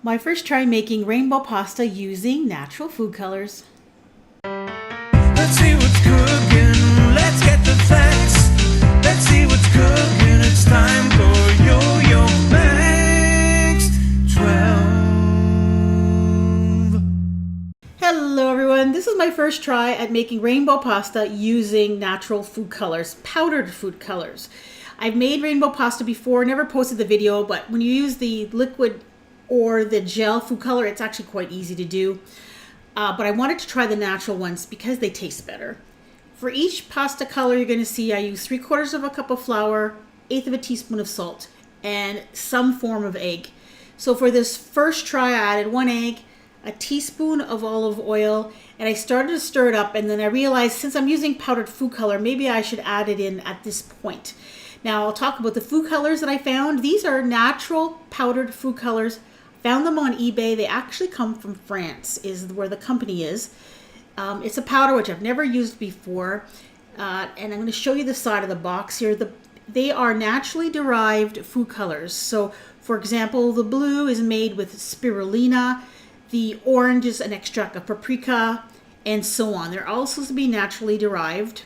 My first try making rainbow pasta using natural food colors. Let's see what's cooking. Let's get the facts. Let's see what's cooking. It's time for Yo-Yo Max 12. Hello everyone, this is my first try at making rainbow pasta using natural food colors, powdered food colors. I've made rainbow pasta before, never posted the video, but when you use the liquid or the gel food color, it's actually quite easy to do. But I wanted to try the natural ones because they taste better. For each pasta color, you're going to see I use 3/4 of a cup of flour, 1/8 of a teaspoon of salt, and some form of egg. So for this first try, I added 1 egg, a teaspoon of olive oil, and I started to stir it up, and then I realized since I'm using powdered food color, maybe I should add it in at this point. Now I'll talk about the food colors that I found. These are natural powdered food colors. Found them on eBay. They actually come from France, is where the company is. It's a powder which I've never used before, and I'm going to show you the side of the box here. They are naturally derived food colors. So, for example, the blue is made with spirulina, the orange is an extract of paprika, and so on. They're all supposed to be naturally derived,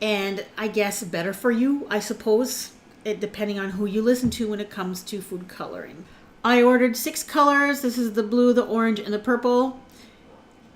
and I guess better for you, I suppose, depending on who you listen to when it comes to food coloring. I ordered 6 colors. This is the blue, the orange, and the purple.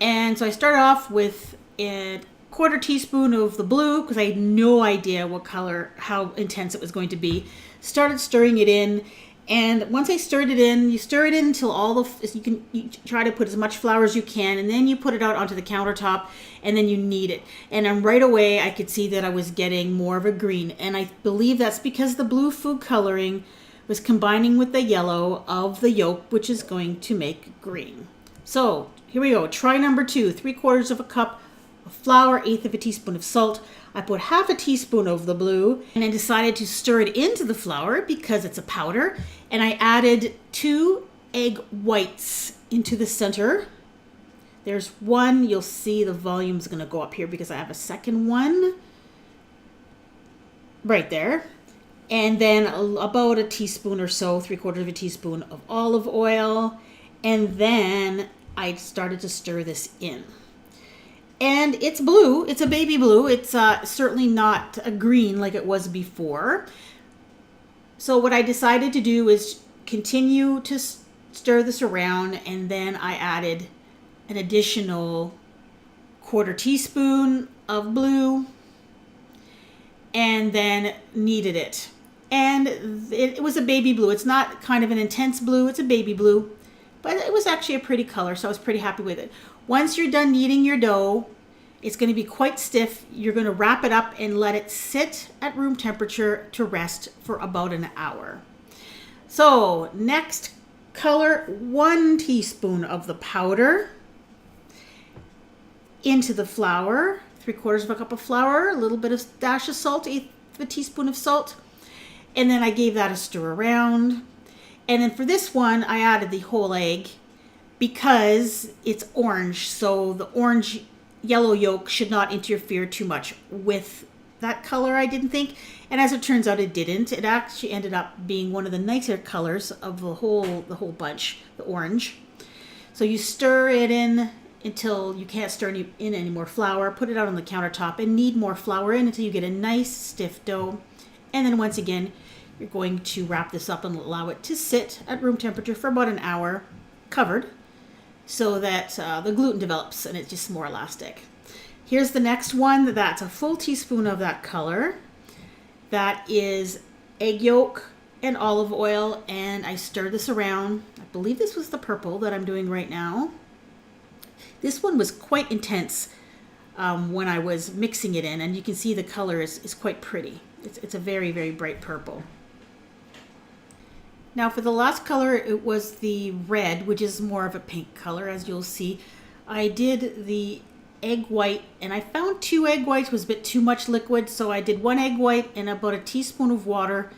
And so I started off with a 1/4 teaspoon of the blue because I had no idea what color, how intense it was going to be. Started stirring it in. And once I stirred it in, you stir it in until you try to put as much flour as you can, and then you put it out onto the countertop, and then you knead it. And then right away, I could see that I was getting more of a green. And I believe that's because the blue food coloring was combining with the yellow of the yolk, which is going to make green. So here we go. Try number 2, 3/4 of a cup of flour, 1/8 of a teaspoon of salt. I put 1/2 teaspoon of the blue, and I decided to stir it into the flour because it's a powder. And I added 2 egg whites into the center. There's one. You'll see the volume's going to go up here because I have a second one right there. And then about a teaspoon or so, 3/4 of a teaspoon of olive oil. And then I started to stir this in. And it's blue. It's a baby blue. It's certainly not a green like it was before. So what I decided to do is continue to stir this around. And then I added an additional 1/4 teaspoon of blue. And then kneaded it. And it was a baby blue. It's not kind of an intense blue. It's a baby blue. But it was actually a pretty color, so I was pretty happy with it. Once you're done kneading your dough, it's going to be quite stiff. You're going to wrap it up and let it sit at room temperature to rest for about an hour. So next color, 1 teaspoon of the powder into the flour. 3/4 of a cup of flour, a little bit of dash of salt, 1/8 of a teaspoon of salt. And then I gave that a stir around. And then for this one, I added the whole egg because it's orange. So the orange yellow yolk should not interfere too much with that color, I didn't think. And as it turns out, it didn't. It actually ended up being one of the nicer colors of the whole bunch, the orange. So you stir it in until you can't stir in any more flour. Put it out on the countertop and knead more flour in until you get a nice stiff dough. And then once again, you're going to wrap this up and allow it to sit at room temperature for about an hour, covered, so that the gluten develops and it's just more elastic. Here's the next one. That's a full teaspoon of that color. That is egg yolk and olive oil, and I stir this around. I believe this was the purple that I'm doing right now. This one was quite intense when I was mixing it in, and you can see the color is quite pretty. It's a very, very bright purple. Now for the last color, it was the red, which is more of a pink color, as you'll see. I did the egg white, and I found 2 egg whites was a bit too much liquid, so I did 1 egg white and about a teaspoon of water.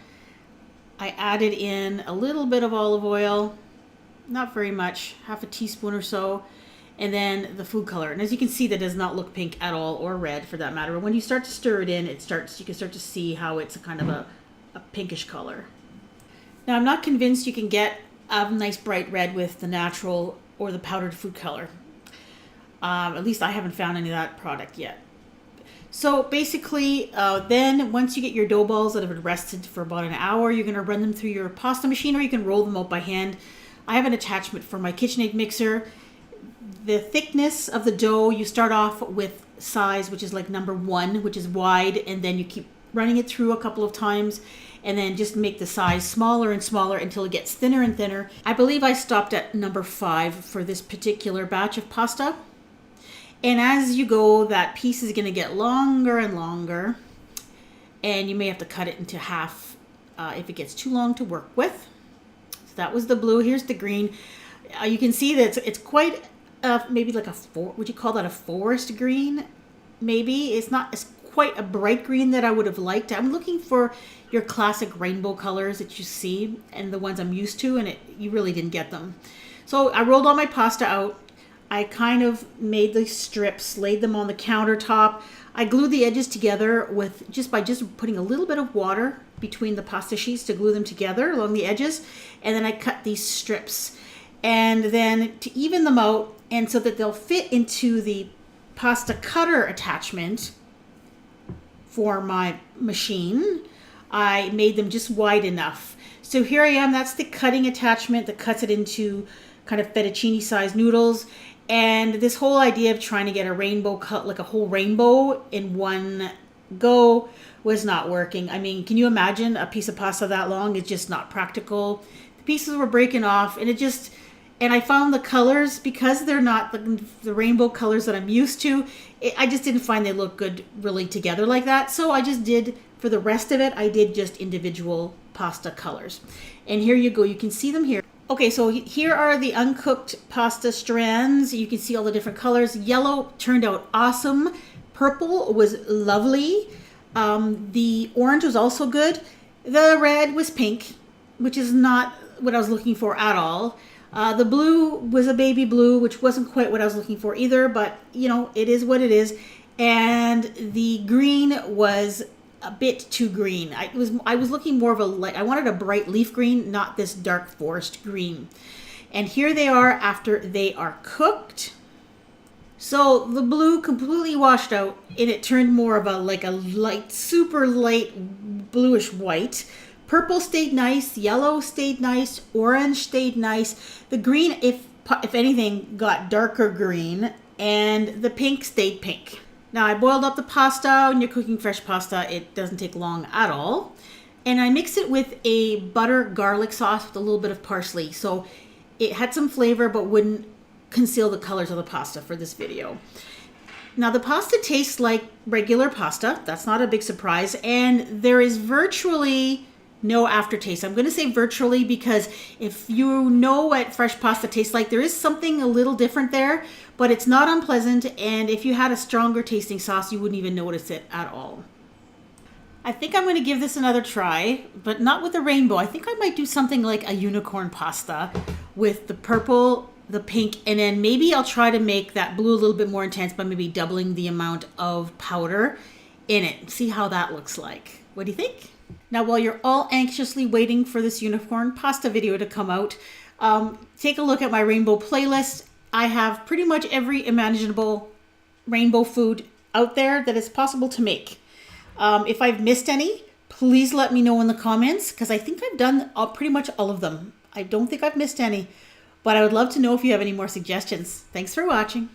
I added in a little bit of olive oil, not very much, 1/2 teaspoon or so, and then the food color. And as you can see, that does not look pink at all, or red for that matter. But when you start to stir it in, you can start to see how it's a kind of a pinkish color. Now I'm not convinced you can get a nice bright red with the natural or the powdered food color. At least I haven't found any of that product yet. So basically, then once you get your dough balls that have been rested for about an hour, you're going to run them through your pasta machine, or you can roll them out by hand. I have an attachment for my KitchenAid mixer. The thickness of the dough, you start off with size, which is like number 1, which is wide, and then you keep running it through a couple of times, and then just make the size smaller and smaller until it gets thinner and thinner. I believe I stopped at number 5 for this particular batch of pasta. And as you go, that piece is going to get longer and longer, and you may have to cut it into half if it gets too long to work with. So that was the blue. Here's the green. You can see that it's quite maybe like would you call that a forest green? Maybe it's not as quite a bright green that I would have liked. I'm looking for your classic rainbow colors that you see and the ones I'm used to, and you really didn't get them. So I rolled all my pasta out. I kind of made the strips, laid them on the countertop. I glued the edges together by just putting a little bit of water between the pasta sheets to glue them together along the edges. And then I cut these strips. And then to even them out, and so that they'll fit into the pasta cutter attachment for my machine, I made them just wide enough. So here I am, that's the cutting attachment that cuts it into kind of fettuccine sized noodles. And this whole idea of trying to get a rainbow cut, like a whole rainbow in one go, was not working. I mean, can you imagine a piece of pasta that long? It's just not practical. The pieces were breaking off, and I found the colors, because they're not the rainbow colors that I'm used to, I just didn't find they look good really together like that. So I just did, for the rest of it, I did just individual pasta colors. And here you go, you can see them here. Okay, so here are the uncooked pasta strands. You can see all the different colors. Yellow turned out awesome. Purple was lovely. The orange was also good. The red was pink, which is not what I was looking for at all. The blue was a baby blue, which wasn't quite what I was looking for either, but you know, it is what it is. And the green was a bit too green. I was looking more of I wanted a bright leaf green, not this dark forest green. And here they are after they are cooked. So the blue completely washed out, and it turned more of a light, super light bluish white. Purple stayed nice, yellow stayed nice, orange stayed nice. The green, if anything, got darker green, and the pink stayed pink. Now I boiled up the pasta. When you're cooking fresh pasta, it doesn't take long at all. And I mixed it with a butter garlic sauce with a little bit of parsley. So it had some flavor but wouldn't conceal the colors of the pasta for this video. Now the pasta tastes like regular pasta. That's not a big surprise. And there is virtually no aftertaste. I'm going to say virtually because if you know what fresh pasta tastes like, there is something a little different there, but it's not unpleasant. And if you had a stronger tasting sauce, you wouldn't even notice it at all. I think I'm going to give this another try, but not with the rainbow. I think I might do something like a unicorn pasta with the purple, the pink, and then maybe I'll try to make that blue a little bit more intense by maybe doubling the amount of powder in it. See how that looks like. What do you think? Now, while you're all anxiously waiting for this unicorn pasta video to come out, take a look at my rainbow playlist. I have pretty much every imaginable rainbow food out there that is possible to make. If I've missed any, please let me know in the comments, because I think I've done pretty much all of them. I don't think I've missed any, but I would love to know if you have any more suggestions. Thanks for watching.